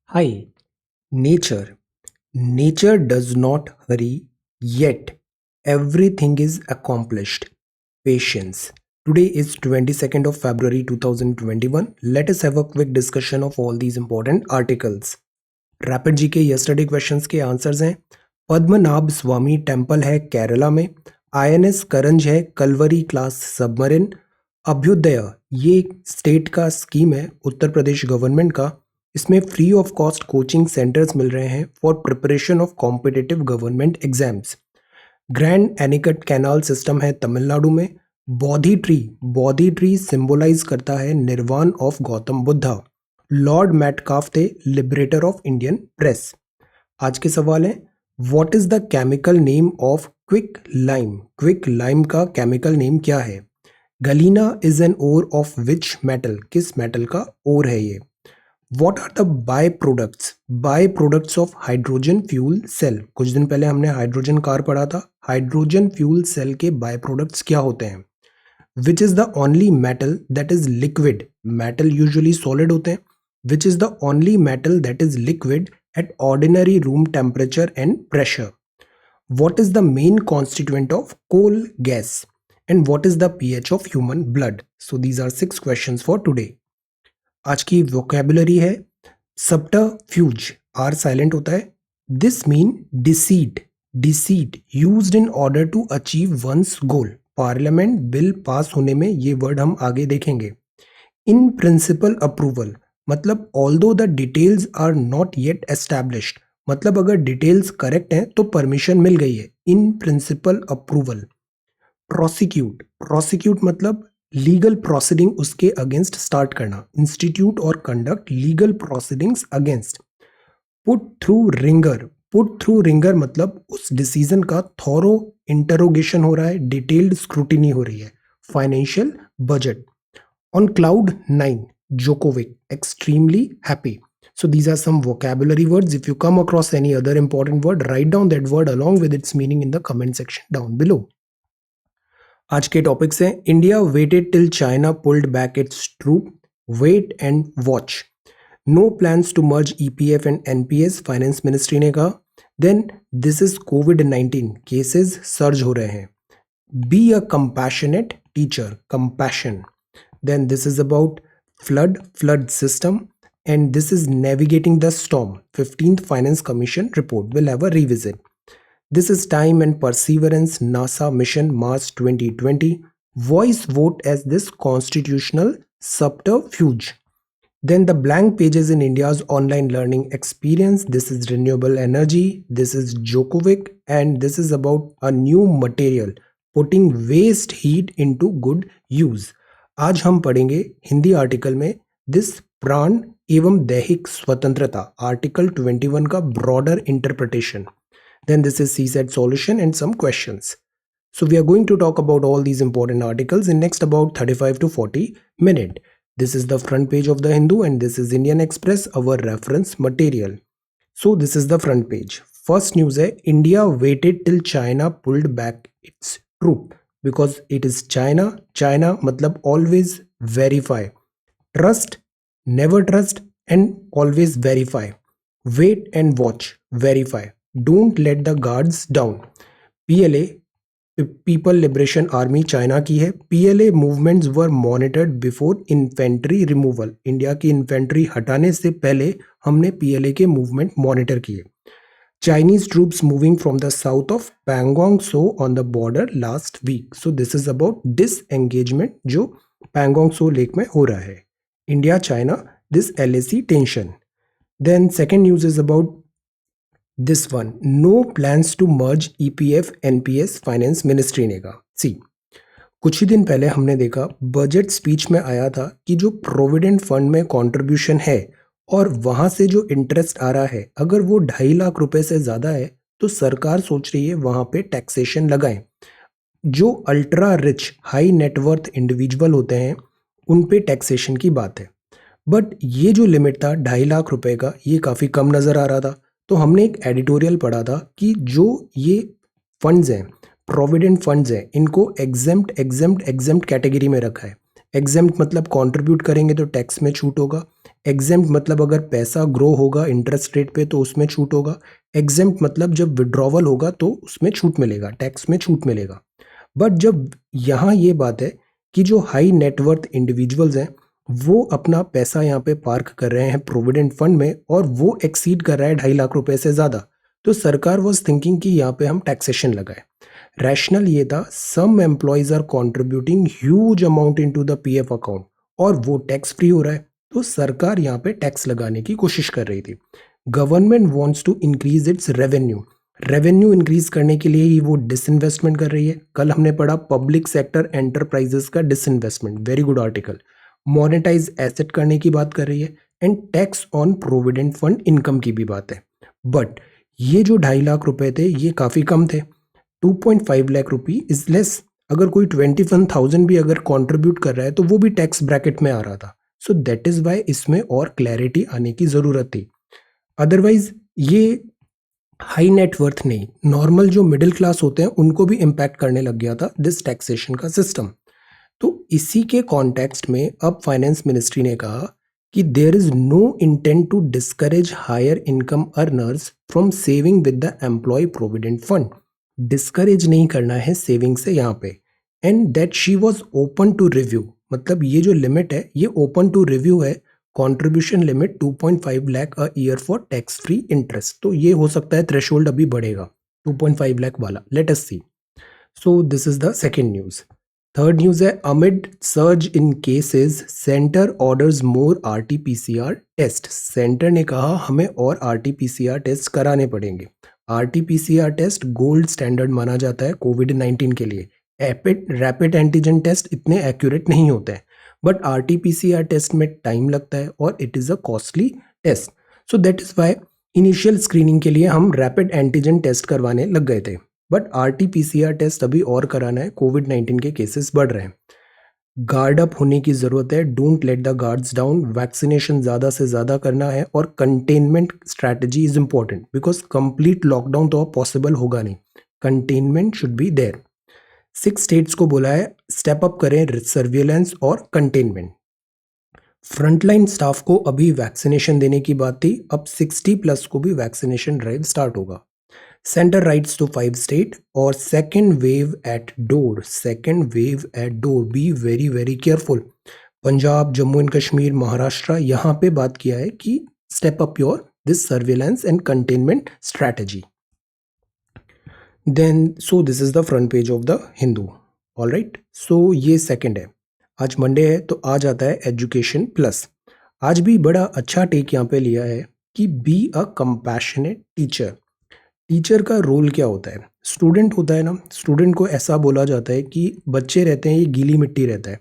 Hi, nature. Nature does not hurry, yet everything is accomplished. Patience. Today is 22nd of February 2021. Let us have a quick discussion of all these important articles. Rapid जी के yesterday questions के answers हैं। पद्मनाभ स्वामी temple है केरला में। INS करंज है Kalvari class submarine. Abhyuday ये state का scheme है Uttar Pradesh government का। इसमें free of cost coaching centres मिल रहे हैं for preparation of competitive government exams. Grand Anicut canal system है तमिलनाडु में। बौद्धि ट्री सिंबलाइज करता है nirvana of Gautam Buddha. Lord Metcalfe थे लिबरेटर ऑफ इंडियन प्रेस। आज के सवाल है, what is the chemical name of quick lime? Quick lime का केमिकल नेम क्या है? Galena is an ore of which metal? किस मेटल का ओर है ये? What are the byproducts of hydrogen fuel cell? कुछ दिन पहले हमने हाइड्रोजन कार पढ़ा था। हाइड्रोजन फ्यूल सेल के बाय प्रोडक्ट्स क्या होते हैं? Which is the only metal that is liquid? Metal usually solid होते हैं। Which is the only metal that is liquid at ordinary room temperature and pressure? What is the main constituent of coal gas? And what is the pH of human blood? So these are 6 questions for today. आज की vocabulary है सबटरफ्यूज, are silent होता है। This mean deceit used in order to achieve one's goal. Parliament bill pass होने में ये word हम आगे देखेंगे। इन प्रिंसिपल अप्रूवल मतलब although the details are not yet established, मतलब अगर डिटेल्स करेक्ट हैं तो परमिशन मिल गई है। In principle approval. प्रोसिक्यूट मतलब लीगल प्रोसीडिंग उसके अगेंस्ट स्टार्ट करना। इंस्टीट्यूट और conduct legal proceedings against. Put through wringer मतलब उस डिसीजन का थॉरो इंटरोगेशन हो रहा है, डिटेल्ड स्क्रूटिनी हो रही है। Financial budget. On cloud 9 Djokovic extremely happy. So these are some vocabulary words. If you come across any other important word, write down that word along with its meaning in the comment section down below. आज के topics हैं, India waited till China pulled back its troop, wait and watch, no plans to merge EPF and NPS, finance ministry ने कहा। Then this is कोविड-19, cases surge हो रहे हैं। Be a compassionate teacher, compassion. Then this is about flood system and this is navigating the storm. 15th Finance Commission report will have a revisit. This is time and perseverance, NASA mission Mars 2020. Voice vote as this constitutional subterfuge. Then the blank pages in India's online learning experience. This is renewable energy. This is Djokovic, and this is about a new material putting waste heat into good use. आज हम पढ़ेंगे Hindi article में this प्राण एवं दैहिक स्वतंत्रता, article 21 का broader interpretation. Then this is CSAT solution and some questions. So we are going to talk about all these important articles in next about 35 to 40 minutes. This is the front page of the Hindu and this is Indian Express, our reference material. So this is the front page. First news है, India waited till China pulled back its troop because it is China. China मतलब always verify. Trust, never trust and always verify. Wait and watch, verify. Don't let the guards down. PLA, People Liberation Army China की है. PLA movements were monitored before infantry removal. India की infantry हटाने से पहले हमने PLA के movement monitor किए. Chinese troops moving from the south of Pangong Tso on the border last week. So this is about disengagement जो Pangong Tso lake में हो रहा है. India China this LAC tension. Then second news is about this one, no plans to merge EPF NPS, finance ministry ने कहा. सी, कुछ ही दिन पहले हमने देखा बजट स्पीच में आया था कि जो प्रोविडेंट फंड में कंट्रीब्यूशन है और वहां से जो इंटरेस्ट आ रहा है, अगर वो 2.5 लाख रुपए से ज्यादा है तो सरकार सोच रही है वहां पे टैक्सेशन लगाएं. जो ultra rich high net worth individual होते हैं उन पे टैक्सेशन की बात है. बट ये जो लिमिट था 2.5 लाख रुपए का, ये काफ़ी कम नज़र आ रहा था. तो हमने एक एडिटोरियल पढ़ा था कि जो ये फंड्स हैं, प्रोविडेंट फंड्स हैं, इनको एग्जेम्प्ट कैटेगरी में रखा है. एग्जेम्प्ट मतलब कंट्रीब्यूट करेंगे तो टैक्स में छूट होगा। एग्जेम्प्ट मतलब अगर पैसा ग्रो होगा इंटरेस्ट रेट पे तो उसमें छूट होगा। एग्जेम्प्ट मतलब जब विड्रॉवल होगा तो उसमें छूट मिलेगा, टैक्स में छूट मिलेगा। बट जब यहाँ ये बात है कि जो हाई नेटवर्थ इंडिविजुअल्स हैं वो अपना पैसा यहाँ पे पार्क कर रहे हैं प्रोविडेंट फंड में और वो एक्सीड कर रहा है 2.5 लाख रुपए से ज़्यादा, तो सरकार वॉज थिंकिंग कि यहाँ पे हम टैक्सेशन लगाए। रैशनल ये था, some employees are contributing huge amount into the PF account और वो टैक्स फ्री हो रहा है, तो सरकार यहाँ पे टैक्स लगाने की कोशिश कर रही थी। Government wants to increase its revenue, revenue increase करने के लिए ही वो डिसइन्वेस्टमेंट कर रही है। कल हमने पढ़ा पब्लिक सेक्टर एंटरप्राइजेस का disinvestment, very good article. Monetise asset करने की बात कर रही है and tax on provident fund income की भी बात है। बट ये जो 2.5 लाख रुपए थे ये काफ़ी कम थे। 2.5 लाख रुपी इज लेस। अगर कोई 21,000 भी अगर कंट्रीब्यूट कर रहा है तो वो भी टैक्स ब्रैकेट में आ रहा था। सो दैट इज वाई इसमें और क्लैरिटी आने की ज़रूरत थी। अदरवाइज ये हाई नेटवर्थ नहीं, नॉर्मल जो मिडिल क्लास होते हैं उनको भी इम्पैक्ट करने लग गया था दिस टैक्सेशन का सिस्टम। तो इसी के कॉन्टेक्स्ट में अब फाइनेंस मिनिस्ट्री ने कहा कि there is no intent to discourage higher income earners from saving with the employ provident fund. Discourage नहीं करना है सेविंग से यहाँ पे। And that she was open to review, मतलब ये जो लिमिट है ये ओपन टू रिव्यू है। Contribution limit 2.5 lakh a year for tax free interest, तो ये हो सकता है थ्रेशोल्ड अभी बढ़ेगा 2.5 लाख वाला, let us see. So this is the second news. Third news है, amid surge in cases centre orders more RTPCR test. Centre ने कहा हमें और आरटीपीसीआर टेस्ट कराने पड़ेंगे। आरटीपीसीआर टेस्ट गोल्ड स्टैंडर्ड माना जाता है कोविड-19 के लिए। रैपिड एंटीजन टेस्ट इतने एक्यूरेट नहीं होते हैं, बट आरटीपीसीआर टेस्ट में टाइम लगता है और it is a costly test. So that is why initial screening के लिए हम रैपिड एंटीजन टेस्ट करवाने लग गए थे, बट आरटीपीसीआर टेस्ट अभी और कराना है, कोविड-19 के केसेस बढ़ रहे हैं। गार्ड अप होने की ज़रूरत है, don't let the guards down. Vaccination ज़्यादा से ज़्यादा करना है और containment strategy is important because complete lockdown तो अब पॉसिबल होगा नहीं, containment should be there. 6 states को बोला है स्टेप अप करें सर्विलेंस और कंटेनमेंट। फ्रंटलाइन स्टाफ को अभी वैक्सीनेशन देने की बात थी, अब 60+ को भी वैक्सीनेशन ड्राइव स्टार्ट होगा। Center rights to 5 state और second wave at door, second wave at door, be very very careful। Punjab, Jammu and Kashmir, Maharashtra, यहाँ पे बात किया है कि step up your this surveillance and containment strategy। Then so this is the front page of the Hindu, all right। So ये second है। आज Monday है तो आज आता है एजुकेशन प्लस। आज भी बड़ा अच्छा टेक यहाँ पे लिया है कि B a compassionate teacher. Teacher का रोल क्या होता है? स्टूडेंट होता है ना, स्टूडेंट को ऐसा बोला जाता है कि बच्चे रहते हैं ये गीली मिट्टी रहता है,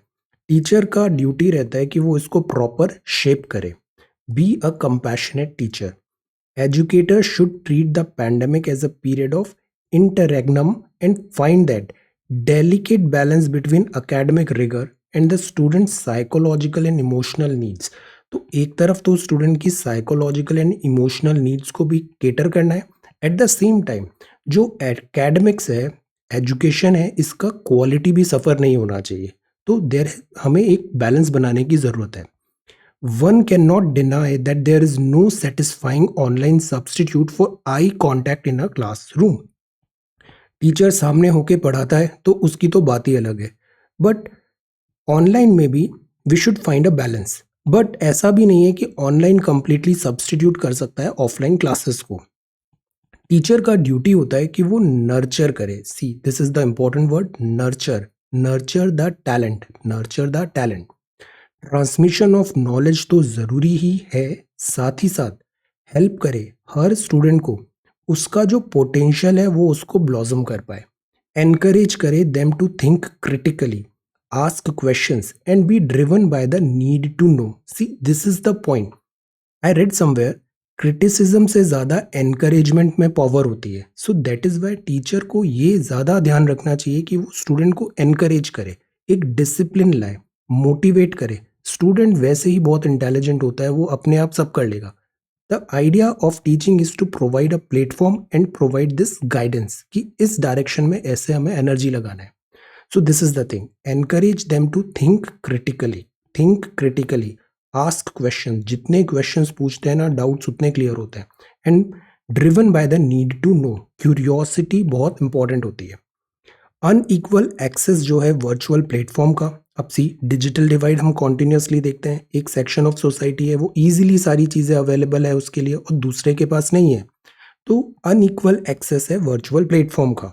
टीचर का ड्यूटी रहता है कि वो इसको प्रॉपर शेप करे। Be a compassionate teacher. Educator should treat the pandemic as a period of interregnum and find that delicate balance between academic rigour and the student psychological and emotional needs. तो एक तरफ तो student की psychological and emotional needs को भी cater करना है, at the same time जो एकेडमिक्स है, एजुकेशन है, इसका क्वालिटी भी सफ़र नहीं होना चाहिए। तो देर हमें एक बैलेंस बनाने की ज़रूरत है। One can not deny that there is no satisfying online substitute for eye contact in a classroom. Teacher सामने होके पढ़ाता है तो उसकी तो बात ही अलग है, बट ऑनलाइन में भी we should find a balance. But ऐसा भी नहीं है कि ऑनलाइन कंप्लीटली सब्सटीट्यूट कर सकता है ऑफलाइन क्लासेस को। टीचर का ड्यूटी होता है कि वो नर्चर करे। सी this is the important word, nurture. Nurture the talent, nurture the talent. Transmission of knowledge तो ज़रूरी ही है, साथ ही साथ हेल्प करे हर स्टूडेंट को उसका जो पोटेंशियल है वो उसको ब्लॉसम कर पाए। एनकरेज करे them to think critically, ask questions and be driven by the need to know. See this is the point. I read somewhere criticism से ज़्यादा एनकरेजमेंट में पावर होती है। So that is why teacher को ये ज़्यादा ध्यान रखना चाहिए कि वो स्टूडेंट को एनकरेज करे, एक डिसिप्लिन लाए, मोटिवेट करे। स्टूडेंट वैसे ही बहुत इंटेलिजेंट होता है, वो अपने आप सब कर लेगा। The idea of teaching is to provide a platform and provide this guidance कि इस डायरेक्शन में ऐसे हमें एनर्जी लगाना है। So this is the thing. Encourage them to think critically. Think critically. Ask questions. जितने questions पूछते हैं ना, doubts उतने clear होते हैं. And driven by the need to know. Curiosity बहुत important होती है. अनइक्वल एक्सेस जो है वर्चुअल प्लेटफॉर्म का, अब सी डिजिटल डिवाइड हम कॉन्टिन्यूसली देखते हैं. एक सेक्शन ऑफ सोसाइटी है वो इजीली सारी चीज़ें अवेलेबल है उसके लिए और दूसरे के पास नहीं है, तो अनइक्वल एक्सेस है वर्चुअल प्लेटफॉर्म का.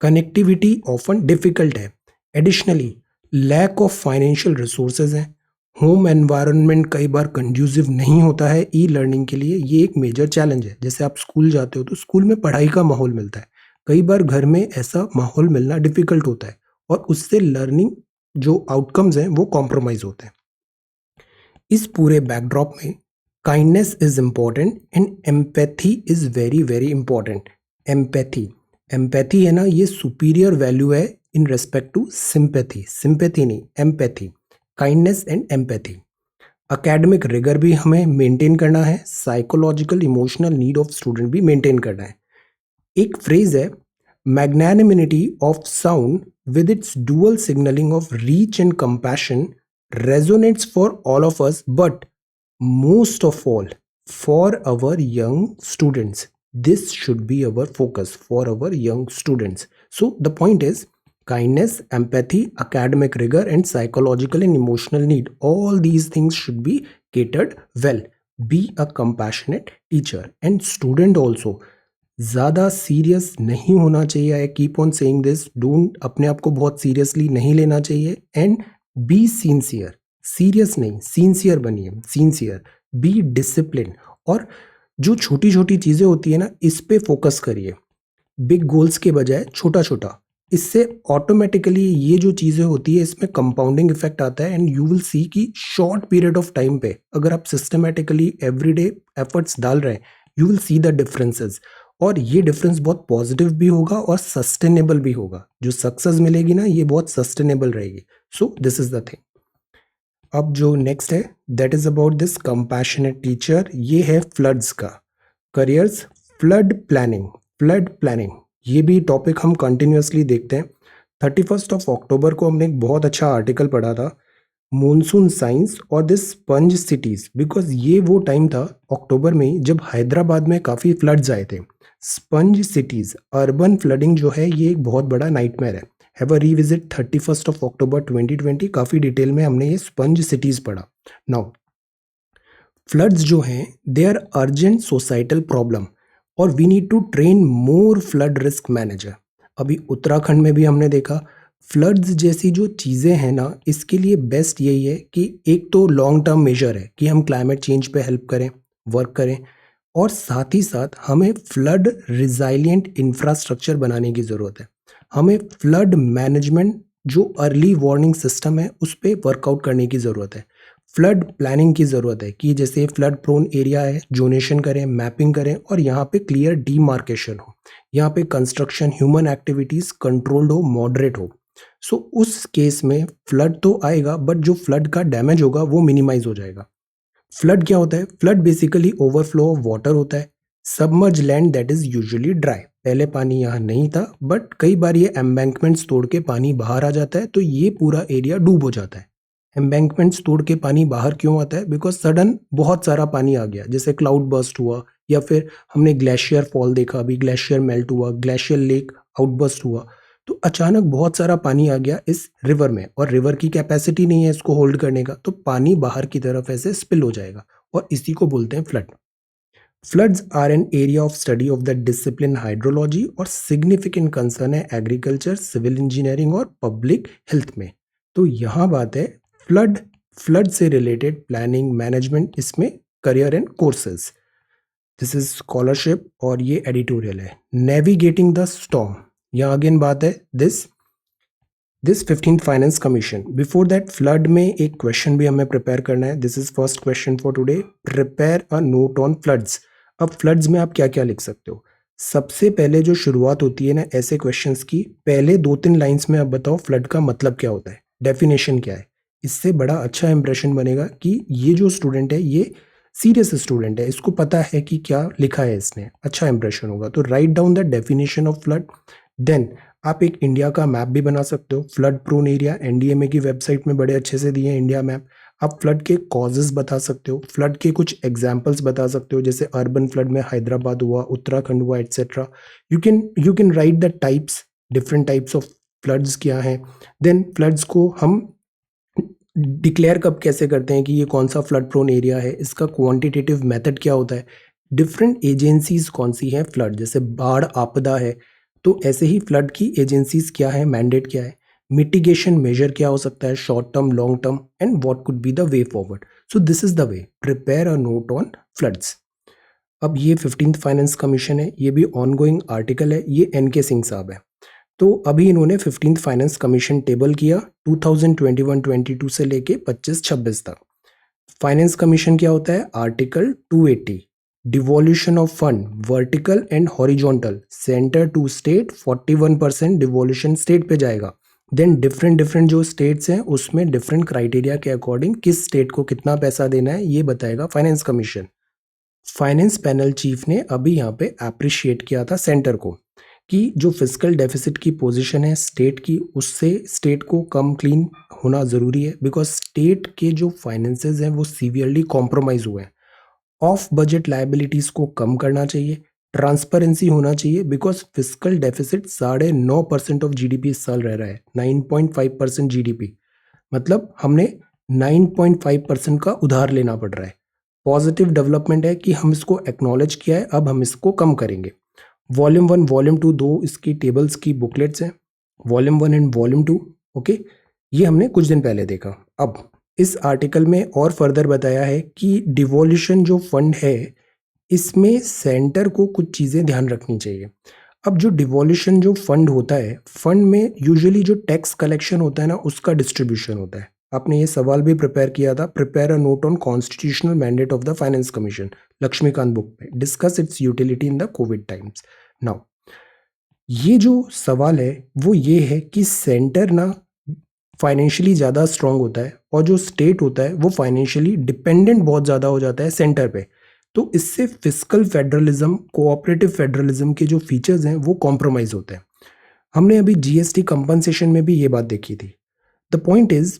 कनेक्टिविटी ऑफन डिफिकल्ट है. Additionally lack of financial resources हैं. होम एनवायरनमेंट कई बार कंड्यूसिव नहीं होता है ई लर्निंग के लिए. ये एक मेजर चैलेंज है. जैसे आप स्कूल जाते हो तो स्कूल में पढ़ाई का माहौल मिलता है, कई बार घर में ऐसा माहौल मिलना डिफिकल्ट होता है और उससे लर्निंग जो आउटकम्स हैं वो कॉम्प्रोमाइज होते हैं. इस पूरे बैकड्रॉप में kindness is important and empathy is very very important. Empathy है ना, ये सुपीरियर वैल्यू है in respect to sympathy. Sympathy नहीं, empathy. Kindness and empathy. Academic rigour भी हमें मेंटेन करना है, psychological emotional need of student भी मेंटेन करना है. एक फ्रेज है, magnanimity of sound with its dual signalling of reach and compassion resonates for all of us, but most of all for our young students. This should be our focus for our young students. So the point is kindness, empathy, academic rigor and psychological and emotional need, all these things should be catered well. Be a compassionate teacher and student also. ज़्यादा serious नहीं होना चाहिए. I keep on saying this. Don't अपने आप को बहुत seriously नहीं लेना चाहिए. And be sincere. सीरियस नहीं, सिंसियर बनिए. सिंसियर. Be discipline. और जो छोटी छोटी चीज़ें होती है ना, इस पे फोकस करिए. बिग गोल्स के बजाय छोटा छोटा. इससे ऑटोमेटिकली ये जो चीज़ें होती है इसमें कंपाउंडिंग इफेक्ट आता है. एंड यू विल सी कि शॉर्ट पीरियड ऑफ टाइम पे अगर आप सिस्टमेटिकली एवरीडे एफर्ट्स डाल रहे हैं, you will see the differences. और ये डिफरेंस बहुत पॉजिटिव भी होगा और सस्टेनेबल भी होगा. जो सक्सेस मिलेगी ना, ये बहुत सस्टेनेबल रहेगी. सो दिस इज द थिंग. अब जो नेक्स्ट है that is about this compassionate teacher. ये है फ्लड्स का. Careers, flood planning. Flood planning ये भी टॉपिक हम कंटिन्यूसली देखते हैं. 31 अक्टूबर को हमने एक बहुत अच्छा आर्टिकल पढ़ा था, मॉनसून साइंस और दिस स्पंज सिटीज. बिकॉज ये वो टाइम था अक्टूबर में जब हैदराबाद में काफ़ी फ्लड्स आए थे. स्पंज सिटीज, अर्बन फ्लडिंग जो है ये एक बहुत बड़ा नाइटमेयर है. Have a revisit 31 October 2020. काफ़ी डिटेल में हमने ये स्पंज सिटीज पढ़ा. नाउ फ्लड्स जो हैं they are urgent societal problem और we need to train more flood risk manager. अभी उत्तराखंड में भी हमने देखा फ्लड्स जैसी जो चीज़ें हैं ना, इसके लिए बेस्ट यही है कि एक तो लॉन्ग टर्म मेजर है कि हम क्लाइमेट चेंज पे हेल्प करें, वर्क करें, और साथ ही साथ हमें फ्लड रिजाइलियंट इंफ्रास्ट्रक्चर बनाने की ज़रूरत है. हमें फ्लड मैनेजमेंट जो अर्ली वार्निंग सिस्टम है उस पर वर्कआउट करने की ज़रूरत है. फ्लड प्लानिंग की ज़रूरत है कि जैसे फ्लड प्रोन एरिया है, जोनेशन करें, मैपिंग करें और यहाँ पे क्लियर डीमार्केशन हो. यहाँ पे कंस्ट्रक्शन, ह्यूमन एक्टिविटीज़ कंट्रोल्ड हो, मॉडरेट हो. सो उस केस में फ्लड तो आएगा बट जो फ्लड का डैमेज होगा वो मिनिमाइज हो जाएगा. फ्लड क्या होता है? Flood basically overflow of water होता है. Submerge land that is usually dry. पहले पानी यहाँ नहीं था बट कई बार ये एम्बैंकमेंट्स तोड़ के पानी बाहर आ जाता है तो ये पूरा एरिया डूब हो जाता है. एम्बैंकमेंट्स तोड़ के पानी बाहर क्यों आता है? बिकॉज सडन बहुत सारा पानी आ गया, जैसे क्लाउड बर्स्ट हुआ या फिर हमने ग्लेशियर फॉल देखा, अभी ग्लेशियर मेल्ट हुआ, ग्लेशियर लेक आउटबर्स्ट हुआ. तो अचानक बहुत सारा पानी आ गया इस रिवर में और रिवर की कैपेसिटी नहीं है इसको होल्ड करने का, तो पानी बाहर की तरफ ऐसे स्पिल हो जाएगा और इसी को बोलते हैं flood. Floods are an area of study of the discipline hydrology और सिग्निफिकेंट कंसर्न है एग्रीकल्चर, सिविल इंजीनियरिंग और पब्लिक हेल्थ में. तो यहाँ बात है फ्लड से रिलेटेड प्लानिंग मैनेजमेंट, इसमें career and courses. This is scholarship और ये एडिटोरियल है. नेविगेटिंग द स्टॉर्म, यहाँ अगेन बात है this 15th finance commission. Before that flood में एक क्वेश्चन भी हमें प्रिपेयर करना है. This is first question for today. Prepare a note on floods. अब फ्लड्स में आप क्या क्या लिख सकते हो? सबसे पहले जो शुरुआत होती है ना ऐसे क्वेश्चंस की, पहले 2-3 लाइंस में आप बताओ फ्लड का मतलब क्या होता है, डेफिनेशन क्या है. इससे बड़ा अच्छा इंप्रेशन बनेगा कि ये जो स्टूडेंट है ये सीरियस स्टूडेंट है, इसको पता है कि क्या लिखा है इसने. अच्छा इंप्रेशन होगा. तो write down the definition of flood. Then आप एक इंडिया का मैप भी बना सकते हो, फ्लड प्रोन एरिया एनडीएमए की वेबसाइट में बड़े अच्छे से दिए हैं इंडिया मैप। आप फ्लड के कॉजेज बता सकते हो, फ्लड के कुछ एग्जाम्पल्स बता सकते हो, जैसे अर्बन फ्लड में हैदराबाद हुआ, उत्तराखंड हुआ, etcetera. You can write the types, different types of floods क्या हैं। देन फ्लड्स को हम डिक्लेयर कब कैसे करते हैं कि ये कौन सा फ्लड प्रोन एरिया है, इसका क्वांटिटेटिव मेथड क्या होता है, डिफरेंट एजेंसीज कौन सी हैं फ्लड, जैसे बाढ़ आपदा है तो ऐसे ही फ्लड की एजेंसीज क्या है, मैंडेट क्या है, मिटिगेशन मेजर क्या हो सकता है, short term, long term, and what could be the way forward. So this is the way, prepare a note on floods. अब ये 15th फाइनेंस कमीशन है, ये भी ऑनगोइंग आर्टिकल है, ये एन के सिंह साहब है। तो अभी इन्होंने 15th फाइनेंस कमीशन टेबल किया 2021-22 से लेके 25-26 तक। फाइनेंस कमीशन क्या होता है, article 280, devolution of fund vertical and horizontal, centre to state 41% devolution state पे जाएगा। देन डिफरेंट डिफरेंट जो स्टेट्स हैं उसमें डिफरेंट क्राइटेरिया के अकॉर्डिंग किस स्टेट को कितना पैसा देना है ये बताएगा finance commission. Finance panel chief ने अभी यहाँ पे अप्रिशिएट किया था सेंटर को कि जो फिजिकल डेफिसिट की पोजीशन है स्टेट की, उससे स्टेट को कम क्लीन होना ज़रूरी है, बिकॉज स्टेट के जो फाइनेंसेस हैं वो सीवियरली कॉम्प्रोमाइज हुए हैं। ऑफ बजट लाइबिलिटीज़ को कम करना चाहिए, ट्रांसपेरेंसी होना चाहिए, because physical deficit 9.5% of GDP इस साल रह रहा है, 9.5% जीडीपी, मतलब हमने 9.5% का उधार लेना पड़ रहा है। पॉजिटिव डेवलपमेंट है कि हम इसको एक्नॉलेज किया है, अब हम इसको कम करेंगे। वॉल्यूम 1 वॉल्यूम 2 दो इसकी टेबल्स की बुकलेट्स हैं, वॉल्यूम 1 एंड वॉल्यूम 2। ओके, ये हमने कुछ दिन पहले देखा। अब इस आर्टिकल में और फर्दर बताया है कि डिवोल्यूशन जो फंड है इसमें सेंटर को कुछ चीज़ें ध्यान रखनी चाहिए। अब जो डिवोल्यूशन जो फंड होता है, फंड में यूजुअली जो टैक्स कलेक्शन होता है ना उसका डिस्ट्रीब्यूशन होता है। आपने ये सवाल भी प्रिपेयर किया था, prepare a note on constitutional mandate of the finance commission, Laxmikanth book में, discuss its utility in the Covid times. Now ये जो सवाल है वो ये है कि सेंटर ना फाइनेंशियली ज़्यादा स्ट्रांग होता है और जो स्टेट होता है वो फाइनेंशियली डिपेंडेंट बहुत ज़्यादा हो जाता है सेंटर पे। तो इससे फिस्कल फेडरलिज्म, कोऑपरेटिव फेडरलिज्म के जो फीचर्स हैं वो कॉम्प्रोमाइज होते हैं। हमने अभी जीएसटी कंपनसेशन में भी ये बात देखी थी। द पॉइंट इज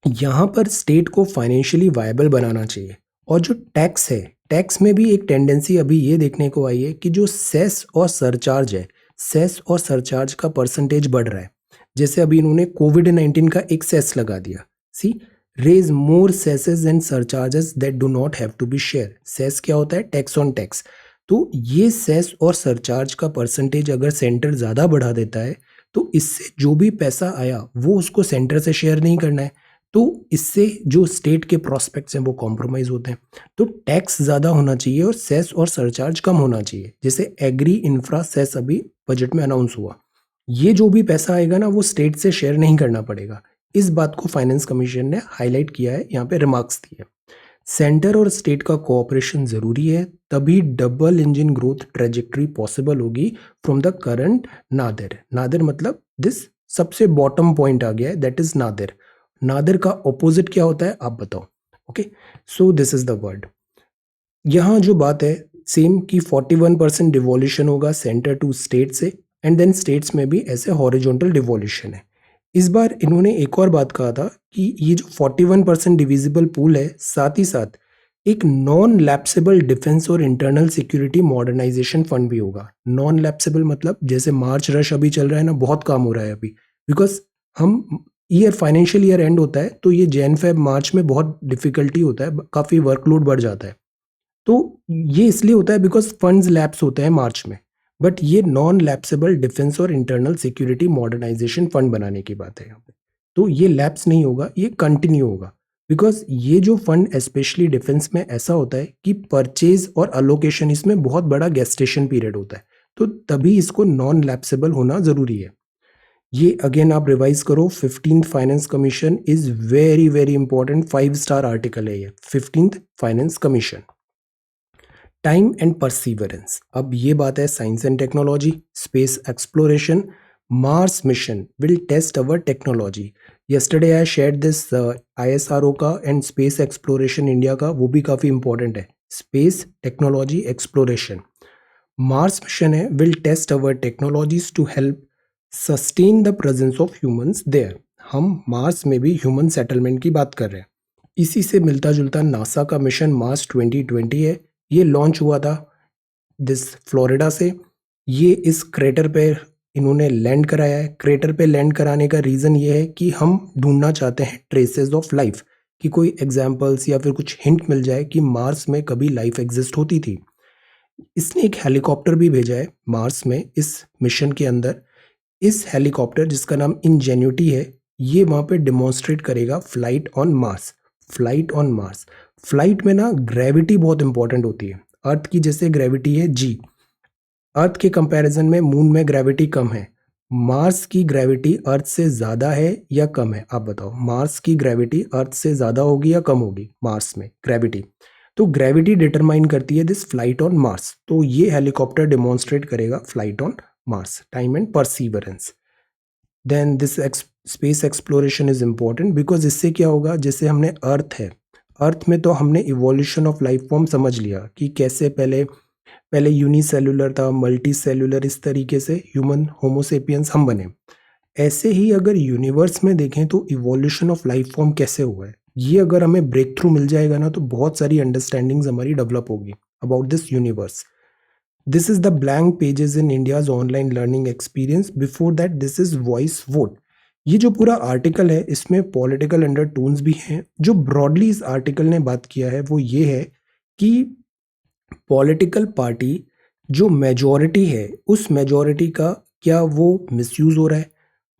यहाँ पर स्टेट को फाइनेंशियली वायबल बनाना चाहिए। और जो टैक्स है, टैक्स में भी एक टेंडेंसी अभी ये देखने को आई है कि जो सेस और सरचार्ज है, सेस और सरचार्ज का परसेंटेज बढ़ रहा है। जैसे अभी इन्होंने कोविड-19 का एक सेस लगा दिया, see raise more cesses and surcharges that do not have to be share. Cess क्या होता है, टैक्स ऑन टैक्स। तो ये सेस और सरचार्ज का परसेंटेज अगर सेंटर ज़्यादा बढ़ा देता है तो इससे जो भी पैसा आया वो उसको सेंटर से शेयर नहीं करना है, तो इससे जो स्टेट के प्रोस्पेक्ट्स हैं वो कॉम्प्रोमाइज होते हैं। तो टैक्स ज़्यादा होना चाहिए और सेस और सरचार्ज कम होना चाहिए। जैसे एग्री इंफ्रा सेस अभी बजट में अनाउंस हुआ, ये जो भी पैसा आएगा ना वो स्टेट से शेयर नहीं करना पड़ेगा। इस बात को फाइनेंस कमीशन ने हाईलाइट किया है, यहाँ पे रिमार्क्स दिए। सेंटर और स्टेट का कोऑपरेशन ज़रूरी है, तभी double engine growth trajectory possible होगी from the current nadir. Nadir मतलब दिस सबसे बॉटम पॉइंट आ गया है, दैट इज नादर। नादर का ऑपोजिट क्या होता है आप बताओ। Okay, so this is the word. यहाँ जो बात है सेम कि 41% डिवोल्यूशन होगा सेंटर टू स्टेट से, एंड देन स्टेट्स में भी ऐसे हॉरिजॉन्टल डिवोल्यूशन है। इस बार इन्होंने एक और बात कहा था कि ये जो 41% डिविजिबल पूल है, साथ ही साथ एक नॉन लैप्सेबल डिफेंस और इंटरनल सिक्योरिटी मॉडर्नाइजेशन फंड भी होगा। नॉन लैप्सेबल मतलब जैसे मार्च रश अभी चल रहा है ना, बहुत काम हो रहा है अभी, बिकॉज हम फाइनेंशियल ईयर एंड होता है तो ये जैन फेब मार्च में बहुत डिफिकल्टी होता है, काफ़ी वर्कलोड बढ़ जाता है। तो ये इसलिए होता है बिकॉज फंड्स लैप्स होते हैं मार्च में। बट ये नॉन लैप्सेबल डिफेंस और इंटरनल सिक्योरिटी मॉडर्नाइजेशन फंड बनाने की बात है यहाँ पे। तो ये लैप्स नहीं होगा, ये कंटिन्यू होगा, बिकॉज ये जो फंड स्पेशली डिफेंस में ऐसा होता है कि परचेज और अलोकेशन इसमें बहुत बड़ा गेस्टेशन पीरियड होता है, तो तभी इसको नॉन लैप्सेबल होना ज़रूरी है। ये अगेन आप रिवाइज करो, 15th finance commission is very very important, 5 star article है ये 15th finance commission. Time and perseverance, अब ये बात है science and technology, space exploration, Mars mission will test our technology. Yesterday I shared this ISRO का and space exploration India का, वो भी काफ़ी इंपॉर्टेंट है, space technology exploration. Mars mission है will test our technologies to help sustain the presence of humans there. हम Mars में भी ह्यूमन सेटलमेंट की बात कर रहे हैं। इसी से मिलता जुलता नासा का मिशन मार्स 2020 है। ये लॉन्च हुआ था दिस फ्लोरिडा से। ये इस क्रेटर पे इन्होंने लैंड कराया है। क्रेटर पे लैंड कराने का रीज़न ये है कि हम ढूंढना चाहते हैं ट्रेसेस ऑफ लाइफ, कि कोई एग्जाम्पल्स या फिर कुछ हिंट मिल जाए कि मार्स में कभी लाइफ एग्जिस्ट होती थी। इसने एक हेलीकॉप्टर भी भेजा है मार्स में इस मिशन के अंदर। इस हेलीकॉप्टर जिसका नाम इंजेन्युटी है, ये वहाँ पे डिमॉन्स्ट्रेट करेगा flight on Mars. Flight on Mars, flight में ना ग्रेविटी बहुत इंपॉर्टेंट होती है। अर्थ की जैसे ग्रेविटी है जी, अर्थ के कंपैरिजन में मून में ग्रेविटी कम है। मार्स की ग्रेविटी अर्थ से ज़्यादा है या कम है? आप बताओ, मार्स की ग्रेविटी अर्थ से ज़्यादा होगी या कम होगी? मार्स में ग्रेविटी, तो ग्रेविटी डिटरमाइन करती है दिस फ्लाइट ऑन मार्स। तो ये हेलीकॉप्टर डिमॉन्स्ट्रेट करेगा flight on Mars, time and perseverance. Then this space exploration is important because इससे क्या होगा, जैसे हमने अर्थ है, अर्थ में तो हमने इवोल्यूशन ऑफ लाइफ फॉर्म समझ लिया कि कैसे पहले पहले यूनिसेल्युलर था, मल्टी सेल्युलर, इस तरीके से ह्यूमन होमोसेपियंस हम बने। ऐसे ही अगर यूनिवर्स में देखें तो इवोल्यूशन ऑफ लाइफ फॉर्म कैसे हुआ है, ये अगर हमें ब्रेक थ्रू मिल जाएगा ना, तो बहुत सारी अंडरस्टैंडिंग्स हमारी डेवलप होगी about this universe. This is the blank pages in India's online learning experience. Before that this is voice vote. ये जो पूरा आर्टिकल है इसमें पॉलिटिकल अंडरटोन्स भी हैं। जो ब्रॉडली इस आर्टिकल ने बात किया है वो ये है कि पॉलिटिकल पार्टी जो मेजॉरिटी है, उस मेजॉरिटी का क्या वो मिसयूज हो रहा है?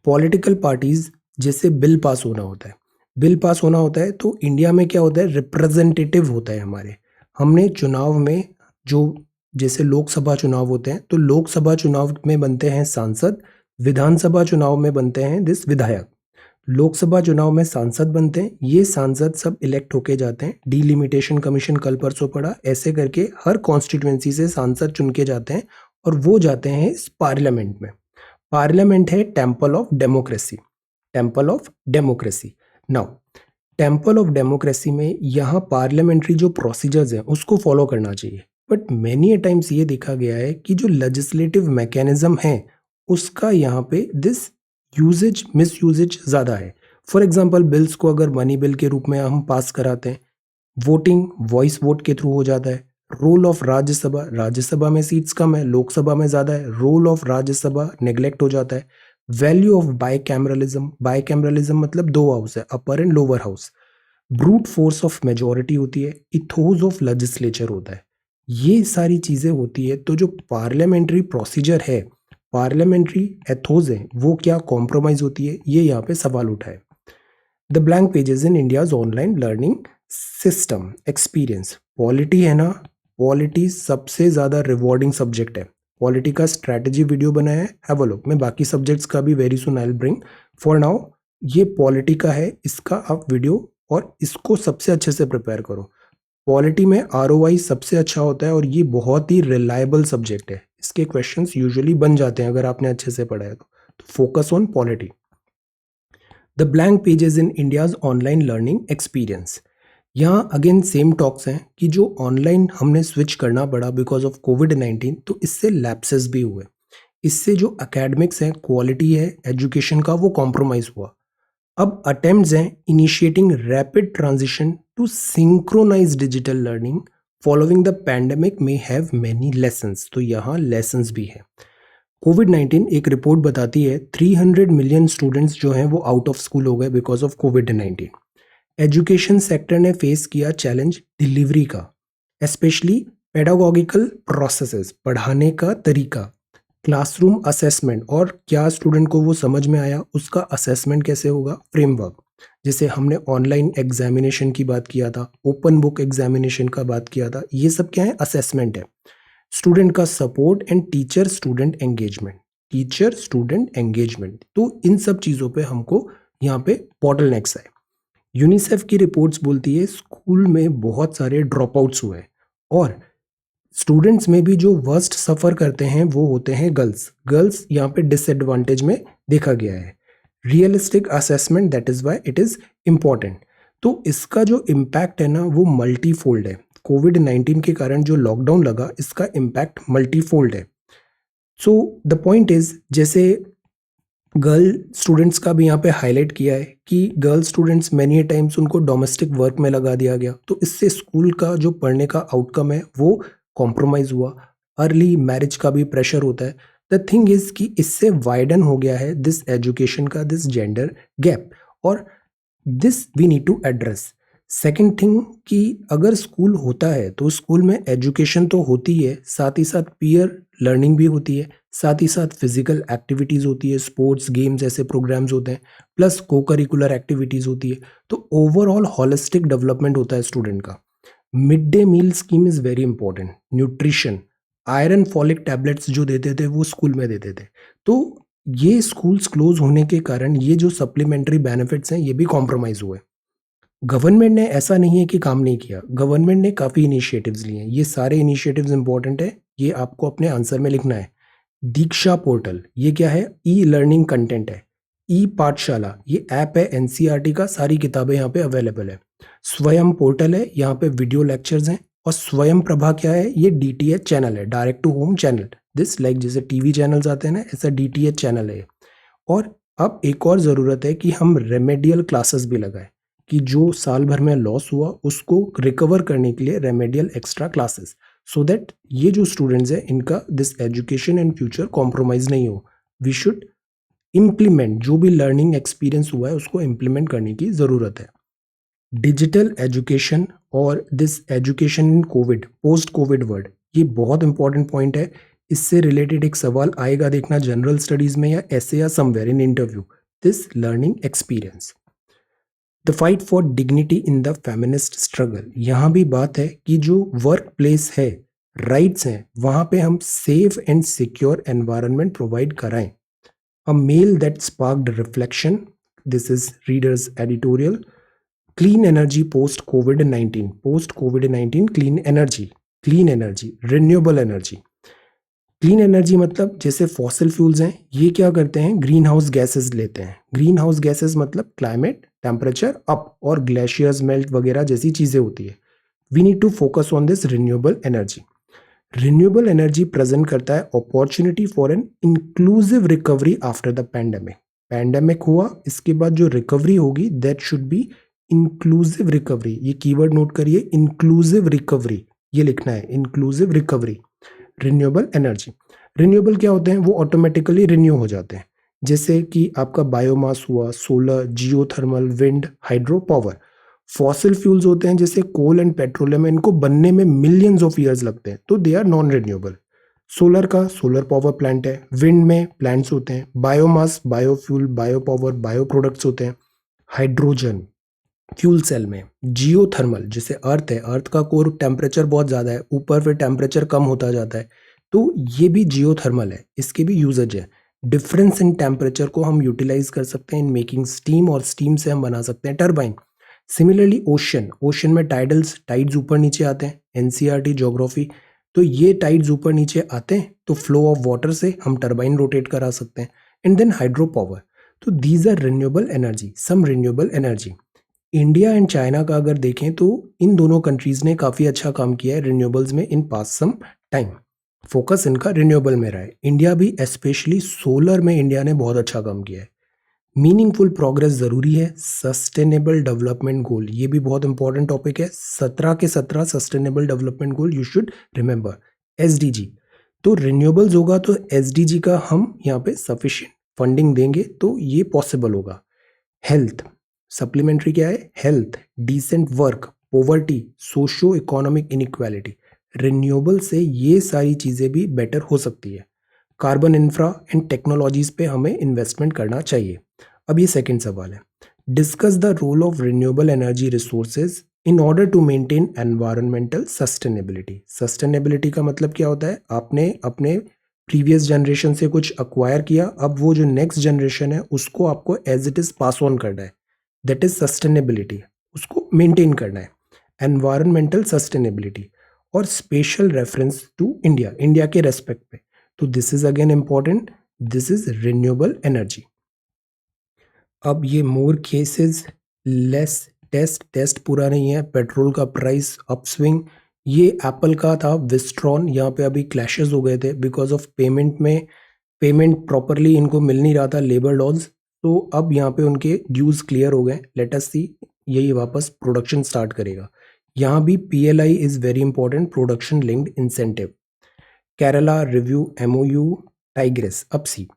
पॉलिटिकल पार्टीज, जैसे बिल पास होना होता है, बिल पास होना होता है तो इंडिया में क्या होता है, रिप्रेजेंटेटिव होता है हमारे। हमने चुनाव में जो, जैसे लोकसभा चुनाव होते हैं तो लोकसभा चुनाव में बनते हैं सांसद, विधानसभा चुनाव में बनते हैं दिस विधायक। लोकसभा चुनाव में सांसद बनते हैं, ये सांसद सब इलेक्ट होके जाते हैं। डीलिमिटेशन कमीशन कल परसों पड़ा, ऐसे करके हर कॉन्स्टिट्यूएंसी से सांसद चुन के जाते हैं और वो जाते हैं इस पार्लियामेंट में। पार्लियामेंट है temple of democracy, temple of democracy. Now temple of democracy में यहाँ पार्लियामेंट्री जो प्रोसीजर्स हैं उसको फॉलो करना चाहिए। बट मैनी टाइम्स ये देखा गया है कि जो लेजिस्लेटिव मैकेनिज्म है उसका यहाँ पे दिस यूजेज मिस यूजेज ज़्यादा है। फॉर एग्जाम्पल, बिल्स को अगर मनी बिल के रूप में हम पास कराते हैं, वोटिंग वॉइस वोट के थ्रू हो जाता है। रोल ऑफ राज्यसभा, राज्यसभा में सीट्स कम है, लोकसभा में ज़्यादा है, रोल ऑफ राज्यसभा नेग्लेक्ट हो जाता है। वैल्यू ऑफ बाइकैमरलिज्म, बाइकैमरलिज्म मतलब दो हाउस है, upper and lower house. Brute force of majority होती है, इथोज ऑफ लेजिस्लेचर होता है। ये सारी चीज़ें होती है। तो जो पार्लियामेंट्री प्रोसीजर है, पार्लियामेंट्री एथोज है, वो क्या कॉम्प्रोमाइज होती है, ये यहाँ पे सवाल उठा है। The blank pages in India's online learning system experience. Polity है ना, पॉलिटी सबसे ज़्यादा रिवॉर्डिंग सब्जेक्ट है। पॉलिटी का स्ट्रैटेजी वीडियो बनाया है, हैव अ लुक। मैं बाकी सब्जेक्ट्स का भी very soon I will bring. For now ये पॉलिटी का है, इसका आप वीडियो और इसको सबसे अच्छे से प्रिपेयर करो। पॉलिटी में ROI सबसे अच्छा होता है और ये बहुत ही रिलायबल सब्जेक्ट है। इसके क्वेश्चंस यूजुअली बन जाते हैं अगर आपने अच्छे से पढ़ा है तो focus on polity. The blank pages in India's online learning experience. यहाँ अगेन सेम टॉक्स हैं कि जो ऑनलाइन हमने स्विच करना पड़ा बिकॉज ऑफ कोविड-19, तो इससे लैप्सेस भी हुए। इससे जो एकेडमिक्स है, क्वालिटी है एजुकेशन का, वो कॉम्प्रोमाइज हुआ। अब अटेम्प्ट्स हैं initiating rapid transition to synchronise digital learning following the pandemic में हैव मैनी लेसन्स। तो यहाँ लेसन्स भी है। कोविड-19 एक रिपोर्ट बताती है 300 मिलियन स्टूडेंट्स जो हैं वो आउट ऑफ स्कूल हो गए because of covid. Education sector ने फेस किया चैलेंज डिलीवरी का, स्पेशली पेडागोगिकल प्रोसेसेस, पढ़ाने का तरीका, क्लासरूम असेसमेंट और क्या स्टूडेंट को वो समझ में आया उसका असेसमेंट कैसे होगा, फ्रेमवर्क। जैसे हमने ऑनलाइन एग्जामिनेशन की बात किया था, ओपन बुक एग्जामिनेशन का बात किया था, ये सब क्या है, असेसमेंट है। स्टूडेंट का support and teacher student engagement, teacher student engagement. तो इन सब चीज़ों पे हमको यहाँ पे बॉटलनेक्स है। यूनिसेफ की रिपोर्ट्स बोलती है स्कूल में बहुत सारे ड्रॉप आउट्स हुए और स्टूडेंट्स में भी जो वर्स्ट सफ़र करते हैं वो होते हैं गर्ल्स। गर्ल्स यहाँ पे डिसएडवांटेज में देखा गया है। Realistic assessment, that is why it is important. तो इसका जो इम्पैक्ट है ना वो मल्टीफोल्ड है। कोविड-19 के कारण जो लॉकडाउन लगा, इसका इम्पैक्ट मल्टीफोल्ड है। सो द पॉइंट इज, जैसे गर्ल स्टूडेंट्स का भी यहाँ पे हाईलाइट किया है कि गर्ल स्टूडेंट्स मैनी टाइम्स उनको डोमेस्टिक वर्क में लगा दिया गया, तो इससे स्कूल का जो पढ़ने का आउटकम है वो कॉम्प्रोमाइज हुआ। अर्ली मैरिज का भी प्रेशर होता है। द थिंग इज कि इससे वाइडन हो गया है दिस एजुकेशन का दिस जेंडर गैप, और this we need to address. Second thing कि अगर स्कूल होता है तो स्कूल में एजुकेशन तो होती है, साथ ही साथ पीयर लर्निंग भी होती है, साथ ही साथ फिजिकल एक्टिविटीज़ होती है, स्पोर्ट्स गेम्स ऐसे प्रोग्राम्स होते हैं, प्लस को करिकुलर एक्टिविटीज़ होती है। तो ओवरऑल हॉलिस्टिक डेवलपमेंट होता है स्टूडेंट का। Mid day meal scheme is very important. Nutrition, iron folic tablets जो देते थे वो स्कूल में देते थे। तो ये स्कूल्स क्लोज होने के कारण ये जो सप्लीमेंट्री बेनिफिट्स हैं ये भी कॉम्प्रोमाइज़ हुए। गवर्नमेंट ने ऐसा नहीं है कि काम नहीं किया, गवर्नमेंट ने काफ़ी इनिशिएटिव्स लिए हैं। ये सारे इनिशिएटिव्स इंपॉर्टेंट है, ये आपको अपने आंसर में लिखना है। दीक्षा पोर्टल ये क्या है? ई लर्निंग कंटेंट है। ई पाठशाला ये ऐप है एनसीईआरटी का, सारी किताबें यहाँ पे अवेलेबल है। स्वयं पोर्टल है, यहाँ पे वीडियो लेक्चर्स हैं। और स्वयं प्रभा क्या है? ये डीटीएच चैनल है, direct to home channel. This like जैसे टीवी चैनल्स आते हैं ना, ऐसा डीटीएच चैनल है। और अब एक और ज़रूरत है कि हम रेमेडियल क्लासेस भी लगाएं, कि जो साल भर में लॉस हुआ उसको रिकवर करने के लिए remedial extra classes, so that ये जो स्टूडेंट्स हैं इनका this education and future compromise नहीं हो। वी शुड इम्प्लीमेंट, जो भी लर्निंग एक्सपीरियंस हुआ है उसको इम्प्लीमेंट करने की ज़रूरत है। डिजिटल एजुकेशन और this education in Covid, post Covid world, ये बहुत इंपॉर्टेंट पॉइंट है। इससे रिलेटेड एक सवाल आएगा, देखना जनरल स्टडीज में या ऐसे या somewhere in interview. This learning experience, the fight for dignity in the feminist struggle, यहाँ भी बात है कि जो वर्क प्लेस है, राइट्स हैं, वहाँ पे हम safe and secure environment provide कराएं। A mail that sparked reflection, this is readers editorial. Clean energy post Covid 19, post Covid 19 clean energy, clean energy, renewable energy. Clean energy मतलब जैसे fossil fuels हैं, ये क्या करते हैं? ग्रीन हाउस गैसेस लेते हैं। ग्रीन हाउस गैसेस मतलब क्लाइमेट टेम्परेचर अप और ग्लेशियर्स मेल्ट वगैरह जैसी चीज़ें होती है। We need to focus on this renewable energy. Renewable energy present करता है opportunity for an inclusive recovery after the pandemic. Pandemic हुआ, इसके बाद जो रिकवरी होगी that should be inclusive recovery. ये कीवर्ड नोट करिए, इंक्लूसिव रिकवरी, ये लिखना है, inclusive recovery. Renewable energy, renewable क्या होते हैं? वो ऑटोमेटिकली रिन्यू हो जाते हैं, जैसे कि आपका बायोमास हुआ, solar, geothermal, wind, hydro power. Fossil fuels होते हैं जैसे कोल एंड पेट्रोलियम, इनको बनने में मिलियंस ऑफ ईयर्स लगते हैं, तो they are non renewable. Solar का सोलर पावर प्लांट है, विंड में प्लांट्स होते हैं, biomass, biofuel, bio power, bio products होते हैं। हाइड्रोजन फ्यूल सेल में, जियोथर्मल जैसे अर्थ है, अर्थ का कोर टेम्परेचर बहुत ज़्यादा है, ऊपर फिर टेम्परेचर कम होता जाता है, तो ये भी जियोथर्मल है, इसके भी यूजेज है। डिफरेंस इन टेम्परेचर को हम यूटिलाइज कर सकते हैं इन मेकिंग स्टीम, और स्टीम से हम बना सकते हैं टरबाइन। सिमिलरली ओशन, ओशन में टाइडल्स, टाइड्स ऊपर नीचे आते हैं, एनसीईआरटी ज्योग्राफी। तो ये टाइड्स ऊपर नीचे आते हैं तो फ्लो ऑफ वाटर से हम टरबाइन रोटेट करा सकते हैं। एंड देन हाइड्रो पावर, तो these are renewable energy, some renewable energy. India and China का अगर देखें तो इन दोनों कंट्रीज ने काफ़ी अच्छा काम किया है रिन्यूएबल्स में इन पास सम टाइम। फोकस इनका रिन्यूएबल में रहा है। इंडिया भी स्पेशली सोलर में इंडिया ने बहुत अच्छा काम किया है। मीनिंगफुल प्रोग्रेस ज़रूरी है। सस्टेनेबल डेवलपमेंट गोल, ये भी बहुत इंपॉर्टेंट टॉपिक है। 17 के 17 sustainable development goal you should remember. SDG, तो रिन्यूएबल्स होगा तो एसडीजी का हम यहाँ पे सफिशिएंट फंडिंग देंगे तो ये पॉसिबल होगा। हेल्थ सप्लीमेंट्री क्या है? Health, decent work, poverty, socio economic inequality. Renewable से ये सारी चीज़ें भी बेटर हो सकती है। कार्बन इंफ्रा एंड टेक्नोलॉजीज पे हमें इन्वेस्टमेंट करना चाहिए। अब ये सेकंड सवाल है, discuss the role of renewable energy resources in order to maintain environmental sustainability. Sustainability का मतलब क्या होता है? आपने अपने प्रीवियस जनरेशन से कुछ अक्वायर किया, अब वो जो नेक्स्ट जनरेशन है उसको आपको as it is pass on करना है, दैट इज सस्टेनेबिलिटी, उसको मेंटेन करना है। एनवायरमेंटल सस्टेनेबिलिटी और special reference to India, India के रेस्पेक्ट पे, तो this is again important, this is renewable energy. अब ये more cases less test, test पूरा नहीं है। पेट्रोल का प्राइस अपस्विंग, ये एप्पल का था विस्ट्रॉन, यहाँ पे अभी क्लैशेस हो गए थे बिकॉज ऑफ पेमेंट में पेमेंट प्रॉपरली इनको मिल नहीं रहा था, लेबर लॉज, तो अब यहाँ पे उनके ड्यूज क्लियर हो गए। लेट अस सी, यही वापस प्रोडक्शन स्टार्ट करेगा। यहाँ भी PLI is very important, production linked incentive. Kerala review MOU tigress. अब सी,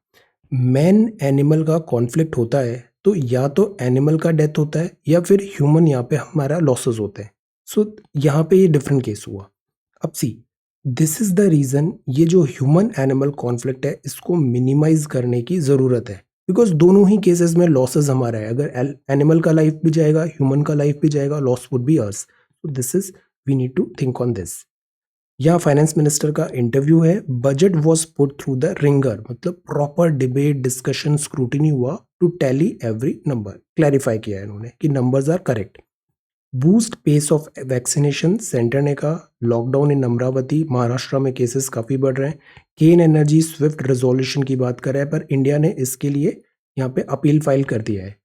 मैन एनिमल का कॉन्फ्लिक्ट होता है तो या तो एनिमल का डेथ होता है या फिर ह्यूमन यहाँ पे हमारा लॉसेस होते हैं। सो यहाँ पे ये डिफरेंट केस हुआ। अब सी, दिस इज द रीजन, ये जो ह्यूमन एनिमल कॉन्फ्लिक्ट है इसको मिनिमाइज करने की ज़रूरत है, बिकॉज दोनों ही केसेस में लॉसेस हमारा है। अगर एनिमल का लाइफ भी जाएगा, ह्यूमन का लाइफ भी जाएगा, loss would be ours. So this is, we need to think on this. यहाँ फाइनेंस मिनिस्टर का इंटरव्यू है। Budget was put through the ringer, मतलब प्रॉपर डिबेट, डिस्कशन, स्क्रूटिनी हुआ to tally every number. Clarify किया है इन्होंने कि numbers are correct. Boost pace of vaccination, centre ने कहा। लॉकडाउन इन अमरावती, महाराष्ट्र में केसेस काफ़ी बढ़ रहे हैं। केन एनर्जी स्विफ्ट रेजोल्यूशन की बात कर रहा है, पर इंडिया ने इसके लिए यहाँ पे अपील फाइल कर दिया है।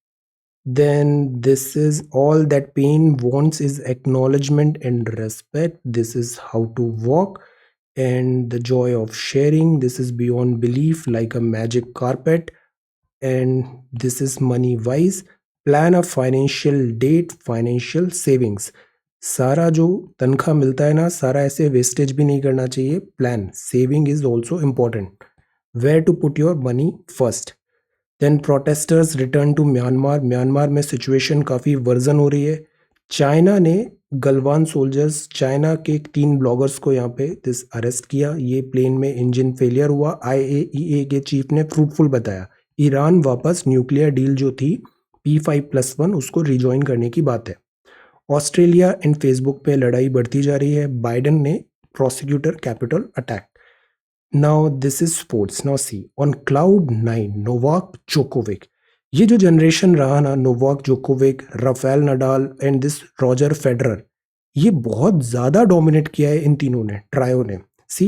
Then this is all that pain wants is acknowledgement and respect. This is how to walk and the joy of sharing. This is beyond belief, like a magic carpet. And this is money wise. Plan a financial date, financial savings. सारा जो तनख्वाह मिलता है ना, सारा ऐसे wastage भी नहीं करना चाहिए। Plan, saving is also important. Where to put your money first. Then protesters return to Myanmar. Myanmar में सिचुएशन काफ़ी वर्जन हो रही है। चाइना ने गलवान सोल्जर्स, चाइना के 3 ब्लॉगर्स को यहाँ पे दिस अरेस्ट किया। ये प्लेन में इंजन फेलियर हुआ। IAEA के चीफ ने फ्रूटफुल बताया। ईरान वापस न्यूक्लियर डील जो थी P5+1 उसको रिजॉइन करने की बात है। ऑस्ट्रेलिया एंड फेसबुक पे लड़ाई बढ़ती जा रही है। बाइडन ने prosecutor capital attack. Now this is sports. Now see, on cloud 9, Novak Djokovic. ये जो जनरेशन रहा ना, Novak Djokovic, Rafael Nadal and this Roger Federer, ये बहुत ज़्यादा डोमिनेट किया है इन तीनों ने, ट्रायो ने। सी,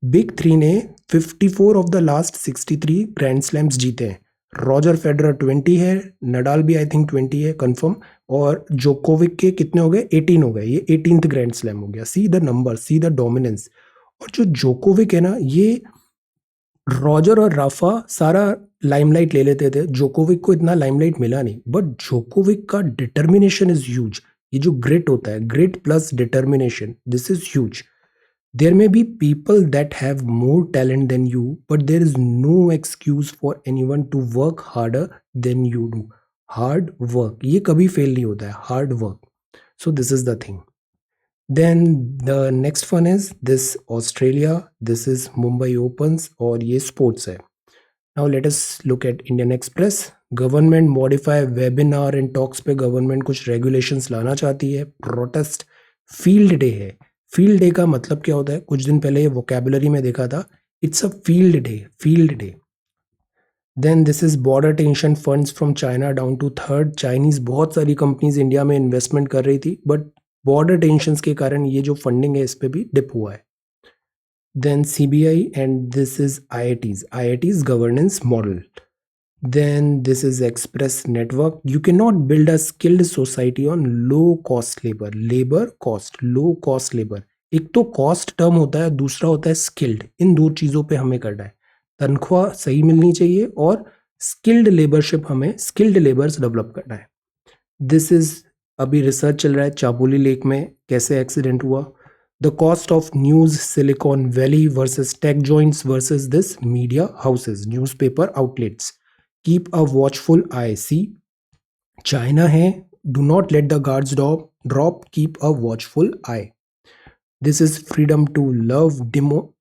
बिग 3 ने 54 of the last 63 grand slams जीते हैं। रॉजर फेडरर 20 है, नडाल भी आई थिंक 20 है कंफर्म, और जोकोविक के कितने हो गए? 18 हो गए। ये 18th ग्रैंड स्लैम हो गया। See the number, see the dominance. और जो जोकोविक है ना, ये रॉजर और राफा सारा लाइमलाइट ले लेते थे, जोकोविक को इतना लाइमलाइट मिला नहीं। बट जोकोविक का डिटर्मिनेशन इज ह्यूज। ये जो ग्रिट होता है, grit plus determination, this is huge. There may be people that have more talent than you, but there is no excuse for anyone to work harder than you do. Hard work, ये कभी fail नहीं होता है, hard work. So this is the thing. Then the next one is this Australia, this is Mumbai Opens और ये sports है। Now let us look at Indian Express. Government modify webinar and talks पे government कुछ regulations लाना चाहती है। Protest field day है। Field day का मतलब क्या होता है? कुछ दिन पहले ये vocabulary में देखा था। It's a field day, field day. Then this is border tension funds from China down to third. Chinese बहुत सारी कंपनीज इंडिया में इन्वेस्टमेंट कर रही थी, बट बॉर्डर टेंशंस के कारण ये जो फंडिंग है इस पे भी डिप हुआ है। Then CBI and this is IITs governance model. Then this is express network. You can not build a skilled society on low cost labour. Labour cost, low cost labour. एक तो cost term होता है, दूसरा होता है skilled. इन दो चीज़ों पे हमें करना है। तनख्वाह सही मिलनी चाहिए और स्किल्ड लेबरशिप, हमें स्किल्ड लेबर्स डेवलप करना है। दिस इज, अभी रिसर्च चल रहा है चापोली लेक में कैसे एक्सीडेंट हुआ। The cost of news, Silicon Valley versus tech giants versus this media houses, newspaper outlets. Keep a watchful eye. See, China है, do not let the guards drop, keep a watchful eye. This is freedom to love.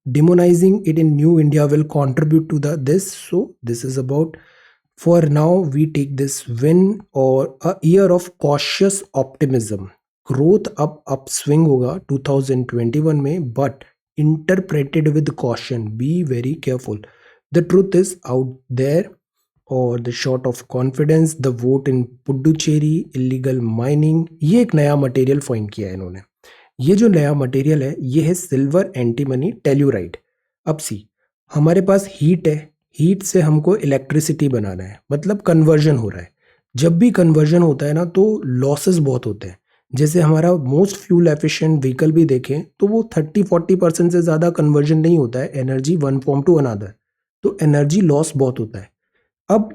Demonizing it in New India will contribute to this. So this is about, for now we take this win or a year of cautious optimism. Growth up upswing होगा 2021 में, but interpreted with caution. Be very careful. The truth is out there. और the short of confidence, the vote in Puducherry, illegal mining. ये एक नया material find किया है इन्होंने। ये जो नया मटेरियल है ये है सिल्वर एंटीमनी टेल्यूराइड। अब सी, हमारे पास हीट है, हीट से हमको इलेक्ट्रिसिटी बनाना है, मतलब कन्वर्जन हो रहा है। जब भी कन्वर्जन होता है ना तो लॉसेस बहुत होते हैं। जैसे हमारा मोस्ट फ्यूल एफिशिएंट व्हीकल भी देखें तो वो 30-40% से ज़्यादा कन्वर्जन नहीं होता है energy one form to another. तो एनर्जी लॉस बहुत होता है। अब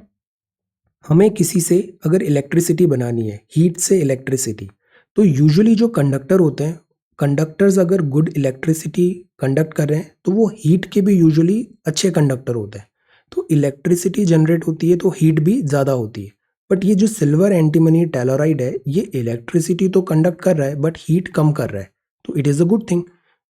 हमें किसी से अगर इलेक्ट्रिसिटी बनानी है, हीट से इलेक्ट्रिसिटी, तो यूजुअली जो कंडक्टर होते हैं, कंडक्टर्स अगर गुड इलेक्ट्रिसिटी कंडक्ट कर रहे हैं तो वो हीट के भी यूजुअली अच्छे कंडक्टर होते हैं। तो इलेक्ट्रिसिटी जनरेट होती है तो हीट भी ज़्यादा होती है। बट ये जो सिल्वर एंटीमनी टेलोराइड है, ये इलेक्ट्रिसिटी तो कंडक्ट कर रहा है बट हीट कम कर रहा है, तो it is a good thing.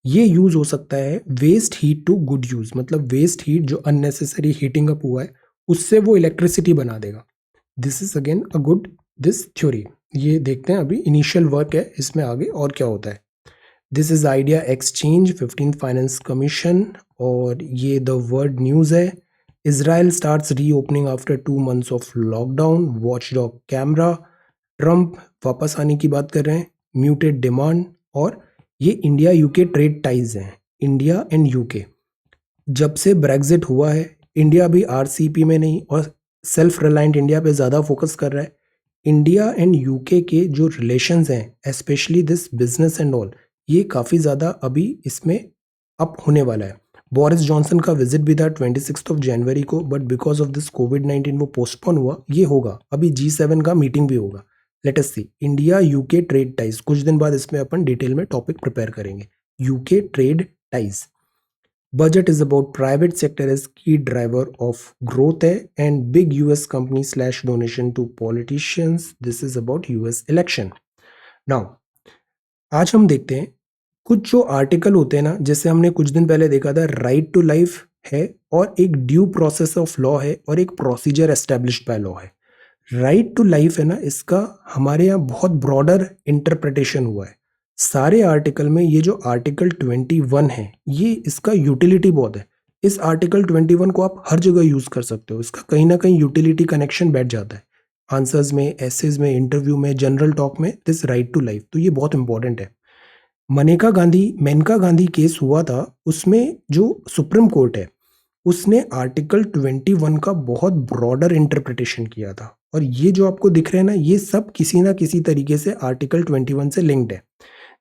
ये यूज़ हो सकता है waste heat to good use, मतलब वेस्ट हीट जो अननेसेसरी हीटिंग अप हुआ है उससे वो इलेक्ट्रिसिटी बना देगा। This is again a good this theory. ये देखते हैं, अभी इनिशियल वर्क है, इसमें आगे और क्या होता है। This is idea exchange 15th finance commission, और ये द वर्ल्ड न्यूज़ है। Israel starts reopening after 2 months of lockdown, watchdog camera, Trump वापस आने की बात कर रहे हैं, म्यूटेड डिमांड, और ये इंडिया यूके ट्रेड टाइज हैं, इंडिया एंड यूके। जब से ब्रेग्जिट हुआ है, इंडिया भी आरसीईपी में नहीं और सेल्फ रिलायंट इंडिया पे ज़्यादा फोकस कर रहा है। इंडिया एंड यूके के जो रिलेशंस हैं, specially this business and all, ये काफ़ी ज़्यादा अभी इसमें अप होने वाला है। बोरिस जॉनसन का विजिट भी था 26 जनवरी को, बट बिकॉज ऑफ दिस कोविड-19 वो पोस्टपोन हुआ। ये होगा, अभी G7 का मीटिंग भी होगा। लेट अस सी इंडिया यूके ट्रेड टाइज, कुछ दिन बाद इसमें अपन डिटेल में टॉपिक प्रिपेयर करेंगे। UK trade ties, budget is about private sector as key driver of growth है, and big US company slash donation to politicians, this is about US election. Now आज हम देखते हैं कुछ जो आर्टिकल होते हैं ना, जैसे हमने कुछ दिन पहले देखा था राइट टू लाइफ है और एक ड्यू प्रोसेस ऑफ लॉ है और एक प्रोसीजर एस्टेब्लिश्ड बाय लॉ है। राइट टू लाइफ है ना, इसका हमारे यहाँ बहुत ब्रॉडर इंटरप्रिटेशन हुआ है सारे आर्टिकल में। ये जो आर्टिकल 21 है, ये इसका यूटिलिटी बहुत है। इस आर्टिकल 21 को आप हर जगह यूज कर सकते हो, इसका कहीं ना कहीं यूटिलिटी कनेक्शन बैठ जाता है आंसर्स में, एसेज में, इंटरव्यू में, जनरल टॉक में, दिस राइट टू लाइफ, तो ये बहुत इंपॉर्टेंट है। मेनका गांधी केस हुआ था, उसमें जो सुप्रीम कोर्ट है उसने आर्टिकल 21 का बहुत ब्रॉडर इंटरप्रिटेशन किया था, और ये जो आपको दिख रहे हैं ना, ये सब किसी ना किसी तरीके से आर्टिकल 21 से लिंक्ड है।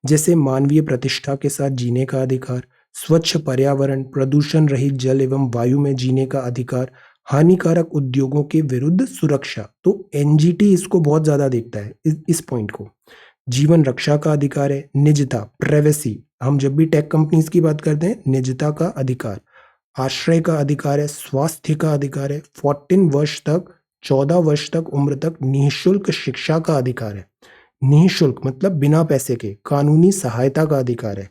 जैसे मानवीय प्रतिष्ठा के साथ जीने का अधिकार, स्वच्छ पर्यावरण, प्रदूषण रहित जल एवं वायु में जीने का अधिकार, हानिकारक उद्योगों के विरुद्ध सुरक्षा, तो एनजीटी इसको बहुत ज्यादा देखता है इस पॉइंट को। जीवन रक्षा का अधिकार है, निजता, प्राइवेसी, हम जब भी टेक कंपनीज की बात करते हैं, निजता का अधिकार, आश्रय का अधिकार है, स्वास्थ्य का अधिकार है, 14 वर्ष तक उम्र तक निःशुल्क शिक्षा का अधिकार है, निःशुल्क मतलब बिना पैसे के, कानूनी सहायता का अधिकार है,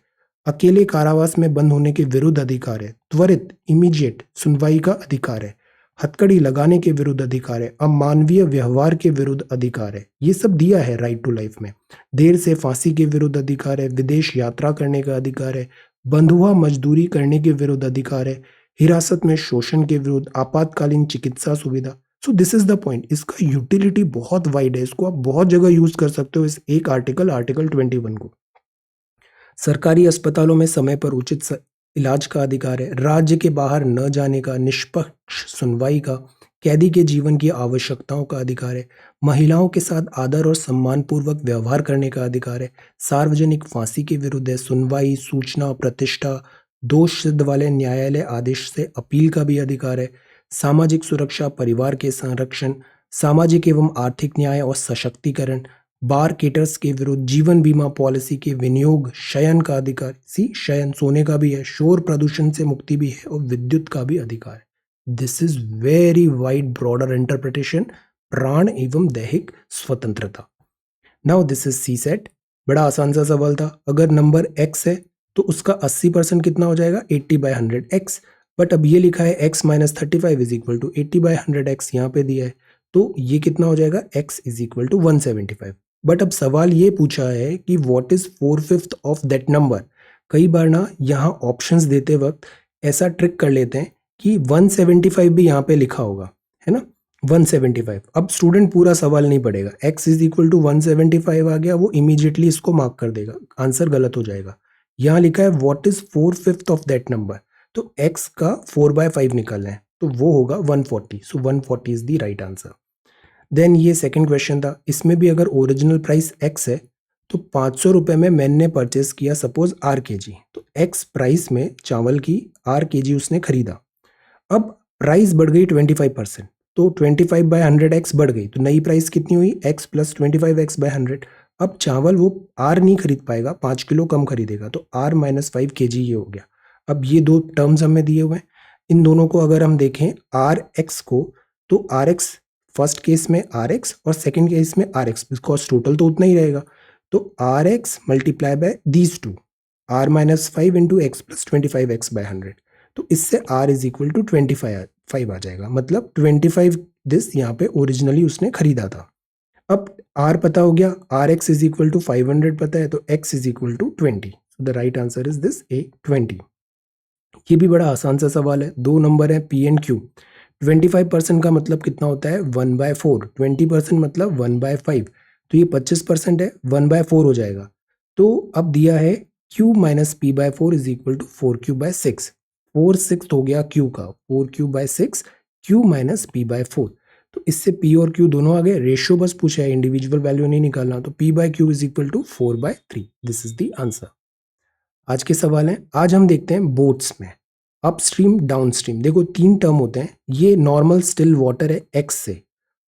अकेले कारावास में बंद होने के विरुद्ध अधिकार है, त्वरित इमीडिएट सुनवाई का अधिकार है, हथकड़ी लगाने के विरुद्ध अधिकार है, अमानवीय व्यवहार के विरुद्ध अधिकार है। ये सब दिया है राइट टू लाइफ में। देर से फांसी के विरुद्ध अधिकार है, विदेश यात्रा करने का अधिकार है, बंधुआ मजदूरी करने के विरुद्ध अधिकार है, हिरासत में शोषण के विरुद्ध, आपातकालीन चिकित्सा सुविधा। सो दिस इज द पॉइंट, इसका यूटिलिटी बहुत वाइड है, इसको आप बहुत जगह यूज कर सकते हो, इस एक आर्टिकल 21 को। सरकारी अस्पतालों में समय पर उचित इलाज का अधिकार है, राज्य के बाहर न जाने का, निष्पक्ष सुनवाई का, कैदी के जीवन की आवश्यकताओं का अधिकार है, महिलाओं के साथ आदर और सम्मानपूर्वक व्यवहार करने का अधिकार है, सार्वजनिक फांसी के विरुद्ध है, सुनवाई, सूचना, प्रतिष्ठा, दोष सिद्ध वाले न्यायालय आदेश से अपील का भी अधिकार है, सामाजिक सुरक्षा, परिवार के संरक्षण, सामाजिक एवं आर्थिक न्याय और सशक्तिकरण, बार केटर्स के विरुद्ध, जीवन बीमा पॉलिसी के विनियोग, शयन का अधिकार, शयन सोने का भी है, शोर प्रदूषण से मुक्ति भी है, और विद्युत का भी अधिकार है। This is very wide broader interpretation, प्राण एवं दैहिक स्वतंत्रता। Now this is C set, बड़ा आसान सा सवाल था। अगर नंबर x है तो उसका 80% कितना हो जाएगा, 80/100x। बट अब ये लिखा है x - 35 is equal to 80/100x, यहाँ पे दिया है, तो ये कितना हो जाएगा, x is equal to 175। But अब सवाल ये पूछा है कि what is 4/5 of that number. कई बार ना यहाँ ऑप्शंस देते वक्त ऐसा ट्रिक कर लेते हैं कि 175 भी यहाँ पे लिखा होगा, है ना, 175। अब स्टूडेंट पूरा सवाल नहीं पढ़ेगा, x इज इक्वल टू 175 आ गया, वो इमीडिएटली इसको मार्क कर देगा, आंसर गलत हो जाएगा। यहाँ लिखा है what is 4/5 of that number, तो x का 4/5 निकालना है, तो वो होगा 140। So 140 is the right answer. Then ये सेकंड क्वेश्चन था, इसमें भी अगर ओरिजिनल प्राइस x है तो 500 रुपये में मैन ने परचेस किया सपोज R kg, तो x प्राइस में चावल की R kg उसने खरीदा। अब प्राइस बढ़ गई 25%, तो 25/100x बढ़ गई, तो नई प्राइस कितनी हुई x प्लस 25x/100। अब चावल वो आर नहीं खरीद पाएगा, 5 किलो कम खरीदेगा, तो r माइनस 5 kg ये हो गया। अब ये दो टर्म्स हमें दिए हुए हैं, इन दोनों को अगर हम देखें आर एक्स को, तो आर एक्स फर्स्ट केस में आर एक्स और सेकेंड केस में आर एक्स, बिकॉज टोटल तो उतना ही रहेगा, तो R X multiply by these two, R minus 5 into X plus 25x/100, तो इससे r इज इक्वल टू 25 आ जाएगा, मतलब 25 दिस यहाँ पे ओरिजिनली उसने खरीदा था। अब r पता हो गया, R X is equal to 500 पता है, तो x is equal to 20, so the right answer is this A 20। ये भी बड़ा आसान सा सवाल है, दो नंबर है P एंड Q, 25% का मतलब कितना होता है 1/4, 20% मतलब 1/5, तो ये 25% है, 1/4 हो जाएगा। तो अब दिया है Q minus P/4 is equal to 4Q/6, 4/6 हो गया Q का, 4Q/6 Q माइनस P/4, तो इससे P और Q दोनों आ गए, रेशियो बस पूछा है, इंडिविजुअल वैल्यू नहीं निकालना, तो P/Q is equal to 4/3, this is the answer. आज के सवाल हैं, आज हम देखते हैं बोट्स में अपस्ट्रीम डाउनस्ट्रीम। देखो तीन टर्म होते हैं, ये नॉर्मल स्टिल वाटर है एक्स से,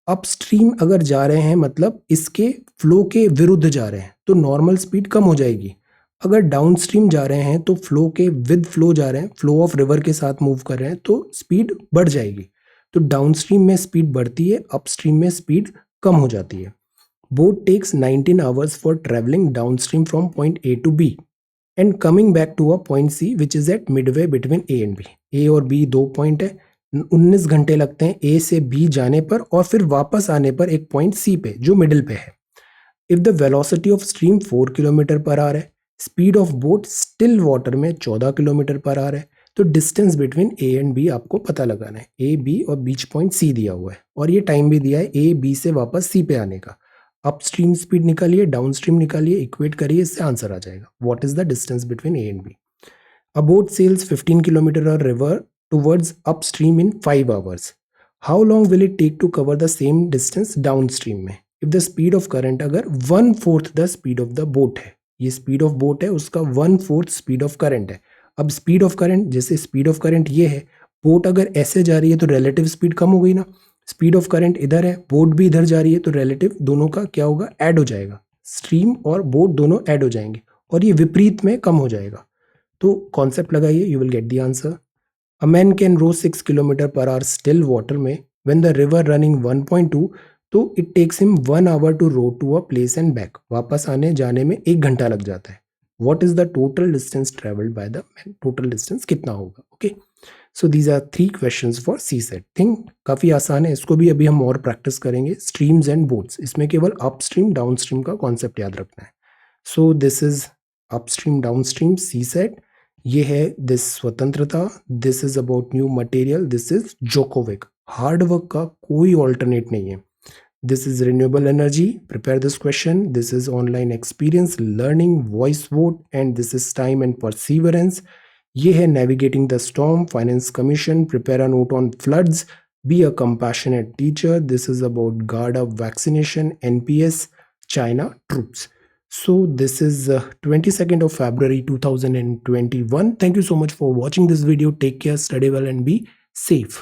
अपस्ट्रीम अगर जा रहे हैं मतलब इसके फ्लो के विरुद्ध जा रहे हैं, तो नॉर्मल स्पीड कम हो जाएगी। अगर डाउनस्ट्रीम जा रहे हैं तो फ्लो के विद फ्लो जा रहे हैं, फ्लो ऑफ रिवर के साथ मूव कर रहे हैं, तो स्पीड बढ़ जाएगी। तो डाउनस्ट्रीम में स्पीड बढ़ती है, अपस्ट्रीम में स्पीड कम हो जाती है। Boat takes 19 hours for travelling downstream from point A to B and coming back to a point C which is at midway between A and B. A और B दो point है, 19 घंटे लगते हैं ए से बी जाने पर और फिर वापस आने पर एक पॉइंट सी पे जो मिडिल पे है। If the velocity of stream 4 kilometre per hour है, speed of boat still water में 14 किलोमीटर पर आवर है, तो distance between A and B आपको पता लगाना है। ए बी और बीच पॉइंट सी दिया हुआ है और ये टाइम भी दिया है ए बी से वापस सी पे आने का। अपस्ट्रीम स्पीड निकालिए, डाउनस्ट्रीम निकालिए, इक्वेट करिए, इससे आंसर आ जाएगा। What is the distance between A and B? A boat sails 15 kilometre और river towards upstream in 5 hours. How long will it take to cover the same distance downstream में if the speed of current अगर 1/4 the speed of the boat है, ये speed of boat है, उसका 1/4 speed of current है। अब speed of current, जैसे speed of current ये है, बोट अगर ऐसे जा रही है तो रिलेटिव स्पीड कम हो गई ना, स्पीड ऑफ करंट इधर है, बोट भी इधर जा रही है, तो रिलेटिव दोनों का क्या होगा, ऐड हो जाएगा, स्ट्रीम और बोट दोनों ऐड हो जाएंगे और ये विपरीत में कम हो जाएगा। तो कॉन्सेप्ट लगाइए, you will get the answer. A man can row 6 kilometre per hour still water में व्हेन द रिवर रनिंग 1.2, तो it takes him 1 hour to row to a place and back, वापस आने जाने में 1 घंटा लग जाता है। What is the total distance travelled by the man? Total distance कितना होगा? Okay, so these are 3 questions for C set. Think काफ़ी आसान है, इसको भी अभी हम और प्रैक्टिस करेंगे। स्ट्रीम्स एंड बोट्स, इसमें केवल अपस्ट्रीम डाउनस्ट्रीम का कॉन्सेप्ट याद रखना है। So this is upstream downstream C set, ये है दिस स्वतंत्रता, this is about new material, this is Djokovic. Hard work का कोई ऑल्टरनेट नहीं है। This is renewable energy, prepare this question, this is online experience learning voice vote and this is time and perseverance. ये है navigating the storm, finance commission, prepare a note on floods, be a compassionate teacher, this is about guard of vaccination, NPS, China troops. So this is 22nd of February 2021. Thank you so much for watching this video. Take care, study well and be safe.